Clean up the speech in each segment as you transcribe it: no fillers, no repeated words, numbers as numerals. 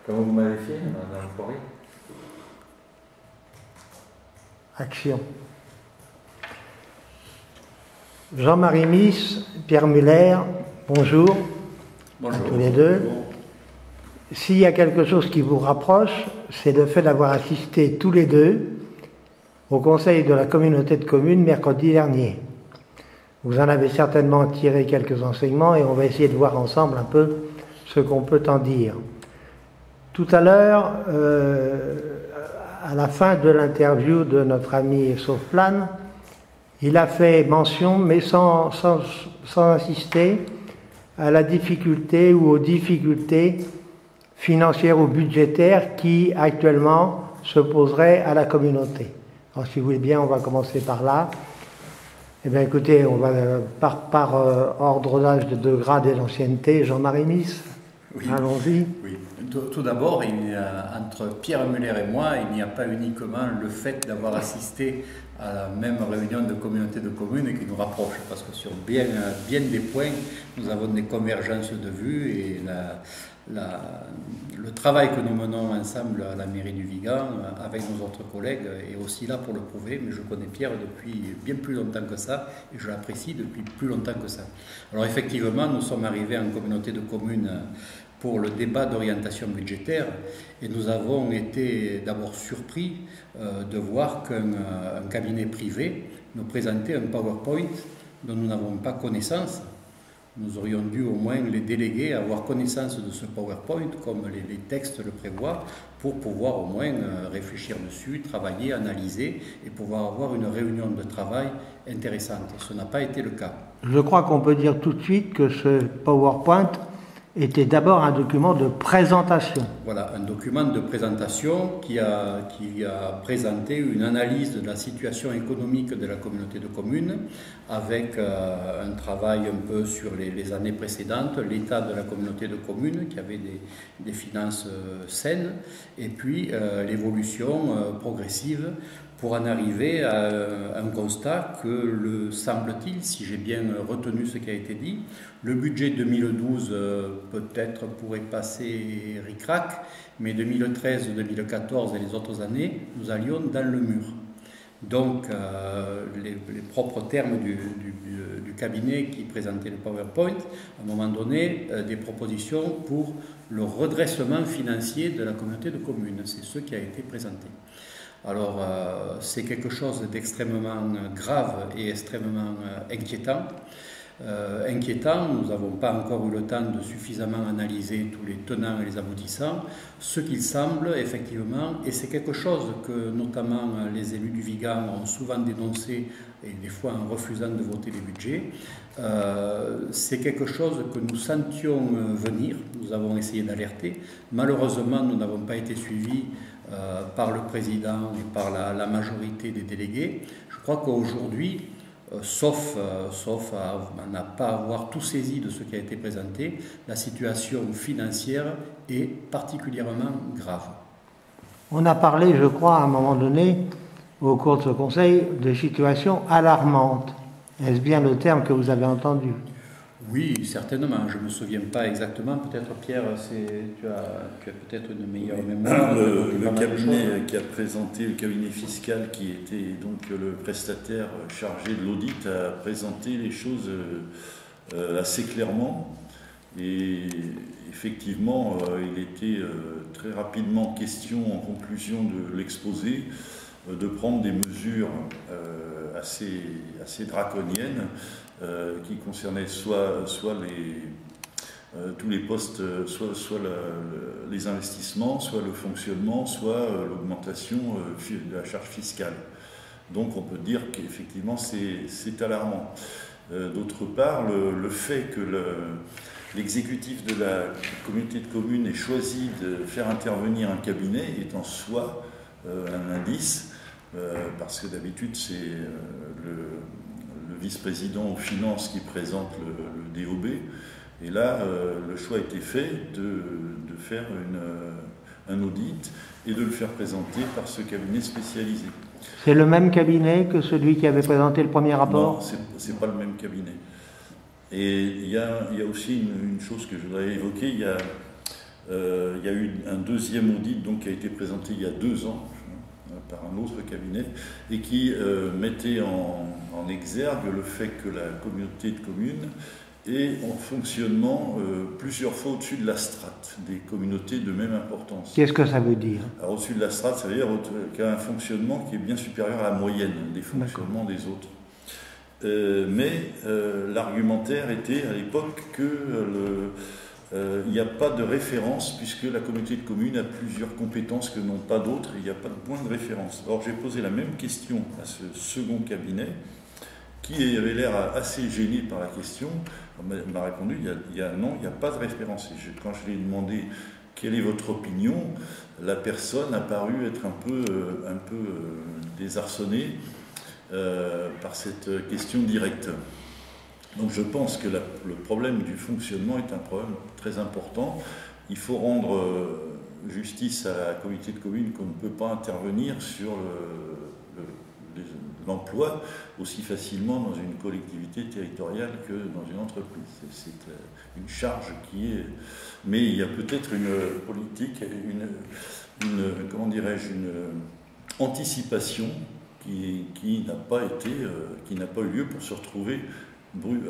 Comment vous m'avez fait dans le forêt? Action. Jean-Marie Miss, Pierre Muller, bonjour. Bonjour. À tous les deux. S'il y a quelque chose qui vous rapproche, c'est le fait d'avoir assisté tous les deux au conseil de la communauté de communes mercredi dernier. Vous en avez certainement tiré quelques enseignements et on va essayer de voir ensemble un peu ce qu'on peut en dire. Tout à l'heure, à la fin de l'interview de notre ami Saufplane, il a fait mention, mais sans insister, à la difficulté ou aux difficultés financières ou budgétaires qui actuellement se poseraient à la communauté. Alors si vous voulez bien, on va commencer par là. Eh bien écoutez, on va par ordre d'âge de grade et d'ancienneté, Jean-Marie Miss, oui. Allons-y. Oui. Tout d'abord, entre Pierre Muller et moi, il n'y a pas uniquement le fait d'avoir assisté à la même réunion de communauté de communes qui nous rapproche, parce que sur bien des points, nous avons des convergences de vues et le travail que nous menons ensemble à la mairie du Vigan avec nos autres collègues est aussi là pour le prouver, mais je connais Pierre depuis bien plus longtemps que ça et je l'apprécie depuis plus longtemps que ça. Alors effectivement, nous sommes arrivés en communauté de communes pour le débat d'orientation budgétaire et nous avons été d'abord surpris de voir qu'un cabinet privé nous présentait un PowerPoint dont nous n'avons pas connaissance. Nous aurions dû au moins les déléguer à avoir connaissance de ce PowerPoint comme les textes le prévoient pour pouvoir au moins réfléchir dessus, travailler, analyser et pouvoir avoir une réunion de travail intéressante. Ce n'a pas été le cas. Je crois qu'on peut dire tout de suite que ce PowerPoint était d'abord un document de présentation. Voilà, un document de présentation qui a présenté une analyse de la situation économique de la communauté de communes avec un travail un peu sur les années précédentes, l'état de la communauté de communes qui avait des finances saines et puis l'évolution progressive pour en arriver à un constat que, semble-t-il, si j'ai bien retenu ce qui a été dit, le budget 2012 peut-être pourrait passer ric-rac, mais 2013, 2014 et les autres années, nous allions dans le mur. Donc, les propres termes du cabinet qui présentait le PowerPoint, à un moment donné, des propositions pour le redressement financier de la communauté de communes. C'est ce qui a été présenté. Alors, c'est quelque chose d'extrêmement grave et extrêmement inquiétant. Nous n'avons pas encore eu le temps de suffisamment analyser tous les tenants et les aboutissants, ce qu'il semble effectivement, et c'est quelque chose que notamment les élus du Vigan ont souvent dénoncé, et des fois en refusant de voter les budgets, c'est quelque chose que nous sentions venir, nous avons essayé d'alerter, malheureusement nous n'avons pas été suivis par le président et par la majorité des délégués. Je crois qu'aujourd'hui, sauf à n'a pas avoir tout saisi de ce qui a été présenté, la situation financière est particulièrement grave. On a parlé, je crois, à un moment donné, au cours de ce conseil, de situation alarmante. Est-ce bien le terme que vous avez entendu? Oui, certainement. Je ne me souviens pas exactement. Peut-être, Pierre, tu as peut-être une meilleure mémoire. Le cabinet qui a présenté, le cabinet fiscal qui était donc le prestataire chargé de l'audit, a présenté les choses assez clairement. Et effectivement, il était très rapidement question, en conclusion de l'exposé, de prendre des mesures assez draconiennes qui concernaient soit tous les postes, soit les investissements, soit le fonctionnement, soit l'augmentation de la charge fiscale. Donc on peut dire qu'effectivement c'est alarmant. D'autre part, le fait que l'exécutif de la communauté de communes ait choisi de faire intervenir un cabinet est en soi un indice, parce que d'habitude c'est le vice-président aux finances qui présente le DOB, et là le choix a été fait de faire un audit et de le faire présenter par ce cabinet spécialisé. C'est le même cabinet que celui qui avait présenté le premier rapport? Non, c'est pas le même cabinet. Et il y a aussi une chose que je voudrais évoquer, il y a eu un deuxième audit donc, qui a été présenté il y a 2 ans par un autre cabinet et qui mettait en exergue le fait que la communauté de communes est en fonctionnement plusieurs fois au-dessus de la strate des communautés de même importance. Qu'est-ce que ça veut dire? Alors au-dessus de la strate, ça veut dire qu'il y a un fonctionnement qui est bien supérieur à la moyenne des fonctionnements des autres. Mais l'argumentaire était à l'époque que il n'y a pas de référence puisque la communauté de communes a plusieurs compétences que n'ont pas d'autres et il n'y a pas de point de référence. Alors j'ai posé la même question à ce second cabinet qui avait l'air assez gêné par la question. Il m'a répondu non, il n'y a pas de référence. Et quand je lui ai demandé quelle est votre opinion, la personne a paru être un peu désarçonnée par cette question directe. Donc je pense que le problème du fonctionnement est un problème très important. Il faut rendre justice à la communauté de communes qu'on ne peut pas intervenir sur l'emploi aussi facilement dans une collectivité territoriale que dans une entreprise. C'est une charge qui est... Mais il y a peut-être une politique, une anticipation qui n'a pas eu lieu pour se retrouver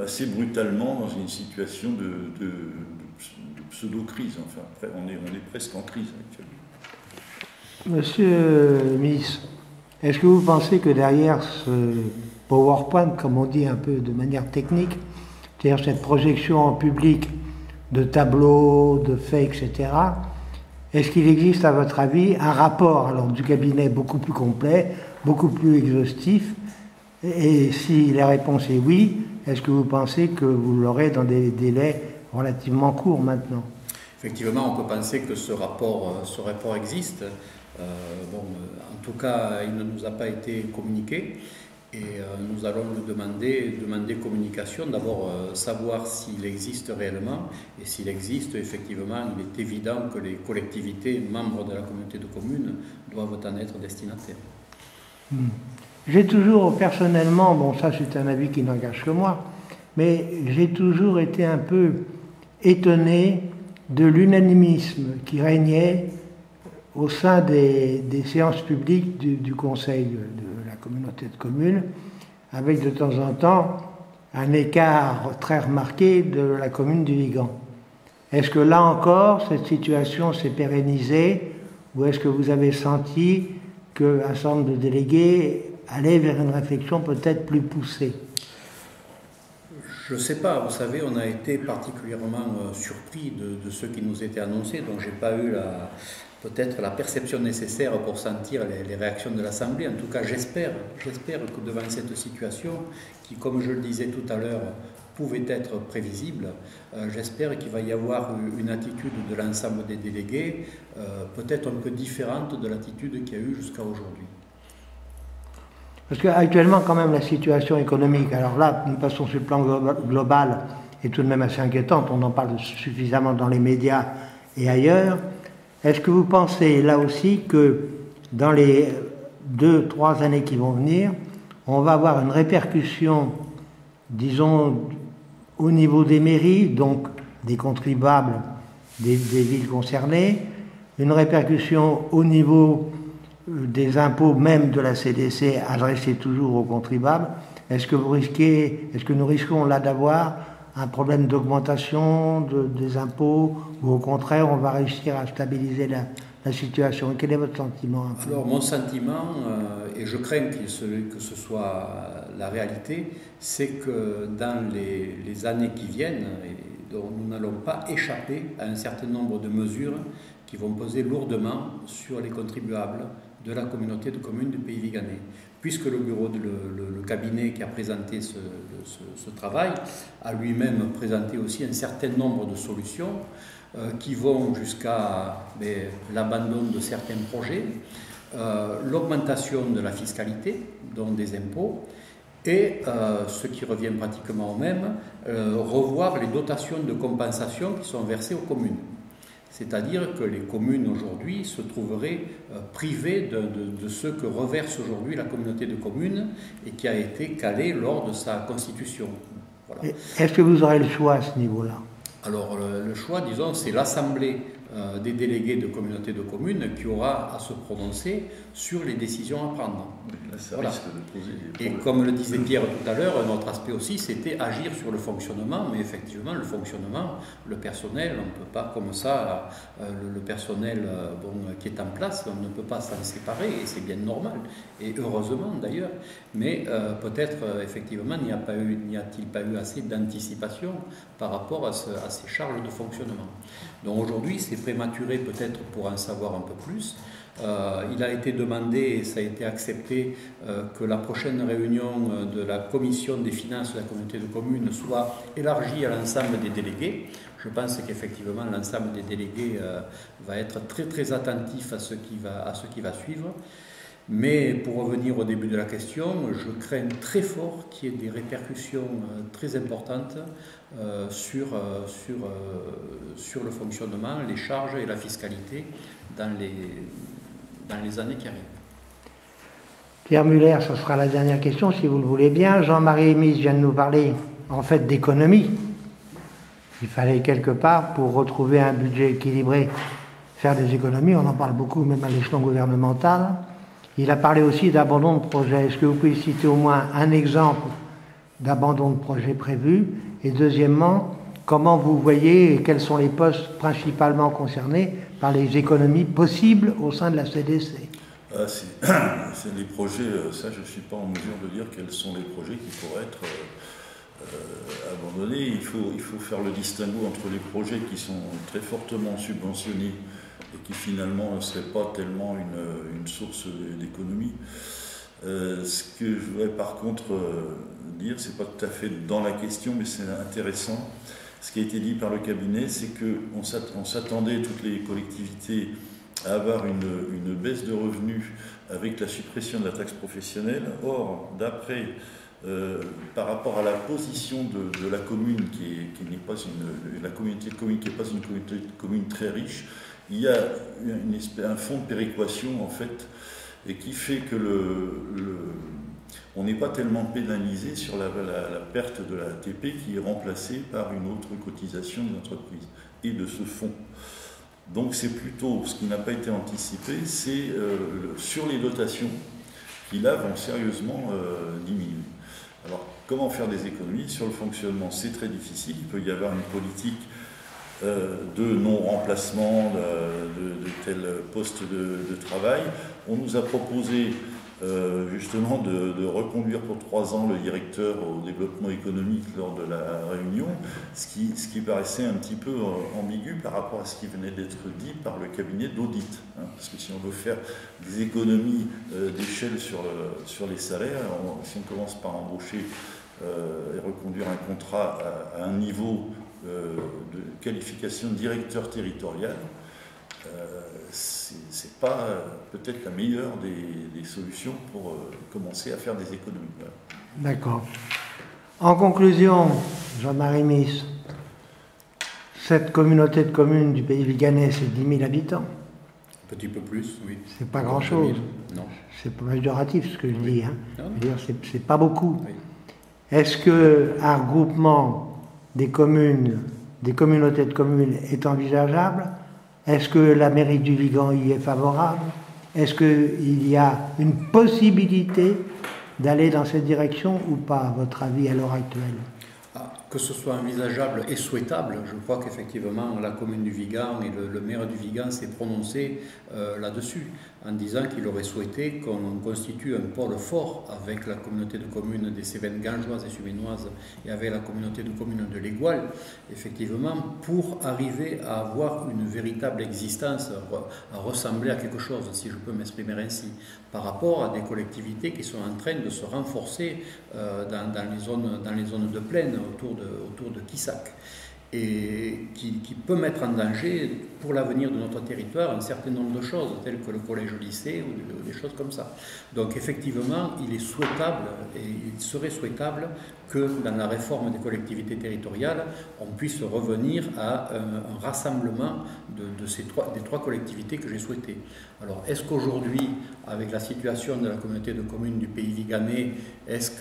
assez brutalement dans une situation de pseudo-crise. Enfin, on est presque en crise actuellement. Monsieur Miss, est-ce que vous pensez que derrière ce PowerPoint, comme on dit un peu de manière technique, c'est-à-dire cette projection en public de tableaux, de faits, etc., est-ce qu'il existe, à votre avis, un rapport alors, du cabinet beaucoup plus complet, beaucoup plus exhaustif? Et si la réponse est oui, est-ce que vous pensez que vous l'aurez dans des délais relativement courts maintenant? Effectivement, on peut penser que ce rapport existe. En tout cas, il ne nous a pas été communiqué et nous allons le demander communication. D'abord, savoir s'il existe réellement et s'il existe, effectivement, il est évident que les collectivités membres de la communauté de communes doivent en être destinataires. J'ai toujours, personnellement, bon ça c'est un avis qui n'engage que moi, mais j'ai toujours été un peu étonné de l'unanimisme qui régnait au sein des séances publiques du Conseil de la communauté de communes, avec de temps en temps un écart très remarqué de la commune du Vigan. Est-ce que là encore, cette situation s'est pérennisée, ou est-ce que vous avez senti qu'un certain nombre de délégués allaient vers une réflexion peut-être plus poussée? Je ne sais pas, vous savez, on a été particulièrement surpris de ce qui nous était annoncé, donc je n'ai pas eu peut-être la perception nécessaire pour sentir les réactions de l'Assemblée. En tout cas, j'espère que devant cette situation, qui, comme je le disais tout à l'heure, pouvait être prévisible, j'espère qu'il va y avoir une attitude de l'ensemble des délégués, peut-être un peu différente de l'attitude qu'il y a eu jusqu'à aujourd'hui. Parce qu'actuellement, quand même, la situation économique, alors là, nous passons sur le plan global, est tout de même assez inquiétante. On en parle suffisamment dans les médias et ailleurs. Est-ce que vous pensez, là aussi, que dans les 2-3 années qui vont venir, on va avoir une répercussion, disons, au niveau des mairies, donc des contribuables des villes concernées, une répercussion au niveau des impôts, même de la CDC, adressés toujours aux contribuables? Est-ce que nous risquons là d'avoir un problème d'augmentation des impôts, ou au contraire, on va réussir à stabiliser la situation? Quel est votre sentiment? Alors, mon sentiment, et je crains que ce soit la réalité, c'est que dans les années qui viennent, nous n'allons pas échapper à un certain nombre de mesures qui vont peser lourdement sur les contribuables de la communauté de communes du Pays Viganais, puisque le cabinet qui a présenté ce travail a lui-même présenté aussi un certain nombre de solutions qui vont jusqu'à l'abandon de certains projets, l'augmentation de la fiscalité, donc des impôts, et ce qui revient pratiquement au même, revoir les dotations de compensation qui sont versées aux communes. C'est-à-dire que les communes aujourd'hui se trouveraient privées de ce que reverse aujourd'hui la communauté de communes et qui a été calé lors de sa constitution. Voilà. Est-ce que vous aurez le choix à ce niveau-là? Alors le choix, disons, c'est l'Assemblée des délégués de communautés de communes qui aura à se prononcer sur les décisions à prendre. Là, ça Voilà. risque de poser des Et problèmes. comme le disait Pierre tout à l'heure, un autre aspect aussi, c'était agir sur le fonctionnement, mais effectivement, le fonctionnement, le personnel, on ne peut pas comme ça, le personnel qui est en place, on ne peut pas s'en séparer, et c'est bien normal, et heureusement d'ailleurs, mais peut-être effectivement n'y a-t-il pas eu assez d'anticipation par rapport à ces charges de fonctionnement. Donc aujourd'hui, c'est prématuré peut-être pour en savoir un peu plus. Il a été demandé, et ça a été accepté, que la prochaine réunion de la commission des finances de la communauté de communes soit élargie à l'ensemble des délégués. Je pense qu'effectivement l'ensemble des délégués va être très très attentif à ce qui va suivre. Mais pour revenir au début de la question, je crains très fort qu'il y ait des répercussions très importantes sur le fonctionnement, les charges et la fiscalité dans les années qui arrivent. Pierre Muller, ce sera la dernière question, si vous le voulez bien. Jean-Marie Emis vient de nous parler, en fait, d'économie. Il fallait quelque part, pour retrouver un budget équilibré, faire des économies. On en parle beaucoup, même à l'échelon gouvernemental. Il a parlé aussi d'abandon de projet. Est-ce que vous pouvez citer au moins un exemple d'abandon de projet prévu? Et deuxièmement, comment vous voyez et quels sont les postes principalement concernés par les économies possibles au sein de la CDC? C'est les projets, ça je ne suis pas en mesure de dire quels sont les projets qui pourraient être abandonnés. Il faut faire le distinguo entre les projets qui sont très fortement subventionnés et qui finalement ne seraient pas tellement une source d'économie. Ce que je voudrais par contre dire, c'est pas tout à fait dans la question, mais c'est intéressant. Ce qui a été dit par le cabinet, c'est qu'on s'attendait, toutes les collectivités, à avoir une baisse de revenus avec la suppression de la taxe professionnelle. Or, d'après, par rapport à la position de la commune, qui n'est pas la communauté de communes qui n'est pas une communauté de communes très riche, il y a un fonds de péréquation en fait, et qui fait que on n'est pas tellement pénalisé sur la perte de la ATP qui est remplacée par une autre cotisation des entreprises et de ce fonds. Donc c'est plutôt, ce qui n'a pas été anticipé, c'est sur les dotations qui là vont sérieusement diminuer. Alors comment faire des économies? Sur le fonctionnement, c'est très difficile, il peut y avoir une politique de non-remplacement de tel poste de travail. On nous a proposé justement de reconduire pour 3 ans le directeur au développement économique lors de la réunion, ce qui paraissait un petit peu ambigu par rapport à ce qui venait d'être dit par le cabinet d'audit. Parce que si on veut faire des économies d'échelle sur les salaires, si on commence par embaucher et reconduire un contrat à un niveau de qualification de directeur territorial, c'est pas peut-être la meilleure des solutions pour commencer à faire des économies. D'accord. En conclusion, Jean-Marie Miss, cette communauté de communes du pays viganais, c'est 10 000 habitants. Un petit peu plus, oui. C'est pas grand-chose. Non. C'est pas péjoratif ce que je dis. Hein. Non. Je veux dire, c'est pas beaucoup. Oui. Est-ce qu'un regroupement des communes, des communautés de communes est envisageable? Est-ce que la mairie du Vigan y est favorable? Est-ce qu'il y a une possibilité d'aller dans cette direction ou pas, à votre avis, à l'heure actuelle? Que ce soit envisageable et souhaitable, je crois qu'effectivement la commune du Vigan et le maire du Vigan s'est prononcé là-dessus, en disant qu'il aurait souhaité qu'on constitue un pôle fort avec la communauté de communes des Cévennes gangeoises et suménoises et avec la communauté de communes de l'Égual, effectivement, pour arriver à avoir une véritable existence, à ressembler à quelque chose, si je peux m'exprimer ainsi, par rapport à des collectivités qui sont en train de se renforcer dans les zones de plaine autour de Quissac. et qui peut mettre en danger pour l'avenir de notre territoire un certain nombre de choses, telles que le collège-lycée ou des choses comme ça. Donc effectivement, il est souhaitable et il serait souhaitable que dans la réforme des collectivités territoriales, on puisse revenir à un rassemblement des trois collectivités que j'ai souhaité. Alors, est-ce qu'aujourd'hui, avec la situation de la communauté de communes du Pays Viganais, est-ce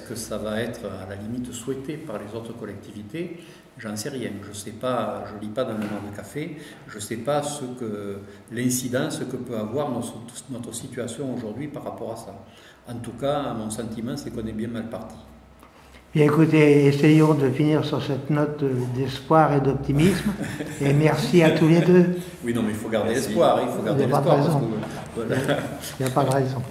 que ça va être à la limite souhaité par les autres collectivités? J'en sais rien. Je sais pas, je lis pas dans le Nord de Café, je ne sais pas l'incidence que peut avoir notre situation aujourd'hui par rapport à ça. En tout cas, mon sentiment, c'est qu'on est bien mal parti. Bien, écoutez, essayons de finir sur cette note d'espoir et d'optimisme. Et merci à tous les deux. Oui, non, mais il faut garder l'espoir. Il faut garder l'espoir. Il n'y a pas de raison.